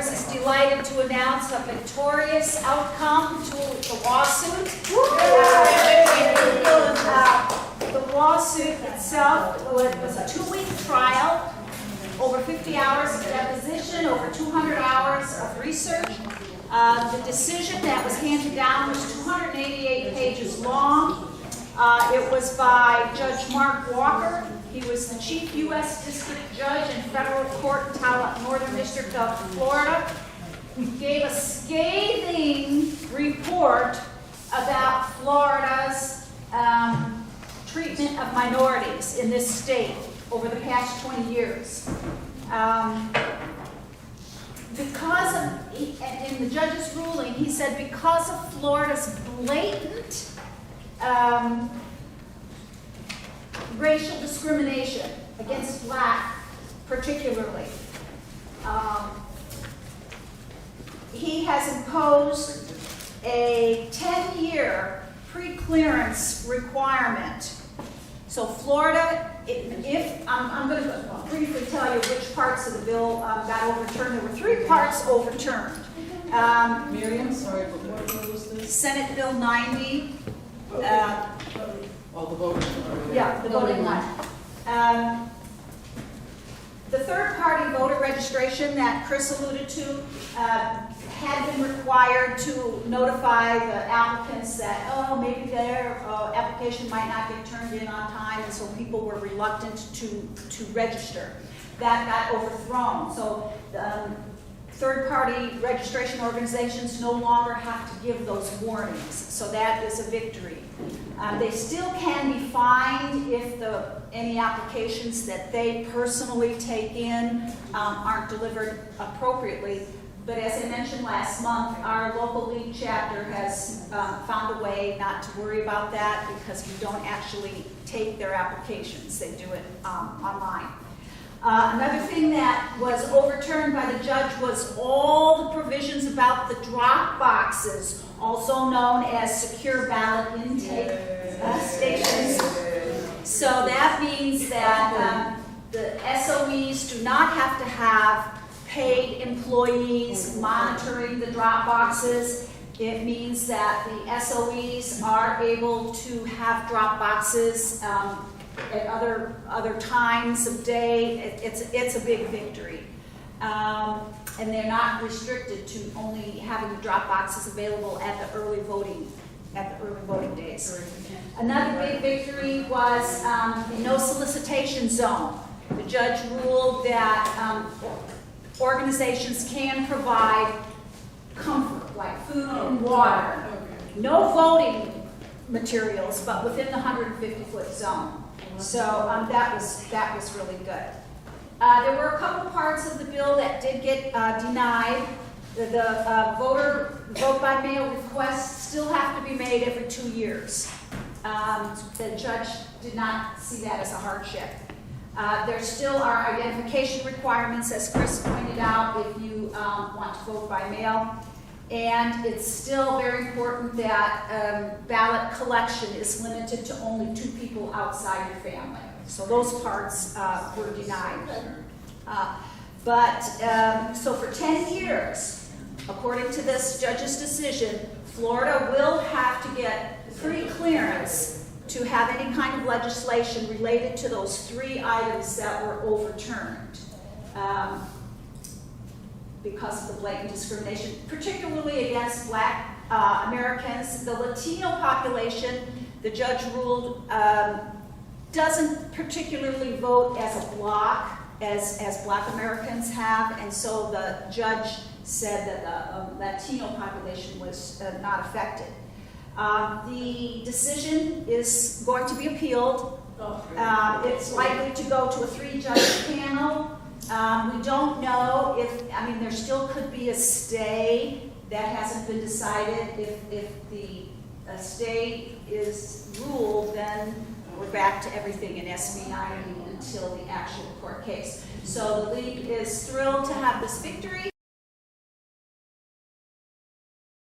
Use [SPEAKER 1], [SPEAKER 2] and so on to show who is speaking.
[SPEAKER 1] course, is delighted to announce a victorious outcome to the lawsuit. The lawsuit itself was a 2-week trial, over 50 hours of deposition, over 200 hours of research. The decision that was handed down was 288 pages long. It was by Judge Mark Walker. He was the Chief U.S. District Judge in Federal Court in Northern District of Florida. He gave a scathing report about Florida's treatment of minorities in this state over the past 20 years. Because of, in the judge's ruling, he said because of Florida's blatant racial discrimination against black particularly, he has imposed a 10-year pre-clearance requirement. So Florida, I'm going to briefly tell you which parts of the bill got overturned. There were 3 parts overturned.
[SPEAKER 2] Miriam, sorry, but what was this?
[SPEAKER 1] Senate Bill 90.
[SPEAKER 2] The voting.
[SPEAKER 1] Yeah, the voting one. The third-party voter registration that Chris alluded to had been required to notify the applicants that, maybe their application might not get turned in on time, and so people were reluctant to register. That got overthrown. So third-party registration organizations no longer have to give those warnings. So that is a victory. They still can be fined if any applications that they personally take in aren't delivered appropriately. But as I mentioned last month, our local league chapter has found a way not to worry about that because we don't actually take their applications. They do it online. Another thing that was overturned by the judge was all the provisions about the drop boxes, also known as secure ballot intake stations. So that means that the SOEs do not have to have paid employees monitoring the drop boxes. It means that the SOEs are able to have drop boxes at other times of day. It's a big victory. And they're not restricted to only having the drop boxes available at the early voting days. Another big victory was the no solicitation zone. The judge ruled that organizations can provide comfort, like food and water. No voting materials, but within the 150-foot zone. So that was really good. There were a couple parts of the bill that did get denied. The vote by mail requests still have to be made every 2 years. The judge did not see that as a hardship. There still are identification requirements, as Chris pointed out, if you want to vote by mail. And it's still very important that ballot collection is limited to only 2 people outside your family. So those parts were denied. So for 10 years, according to this judge's decision, Florida will have to get pre-clearance to have any kind of legislation related to those 3 items that were overturned because of the blatant discrimination, particularly against black Americans. The Latino population, the judge ruled, doesn't particularly vote as a block as black Americans have, and so the judge said that the Latino population was not affected. The decision is going to be appealed. It's likely to go to a 3-judge panel. We don't know there still could be a stay that hasn't been decided. If the stay is ruled, then we're back to everything in SB 90 until the actual court case. So the league is thrilled to have this victory.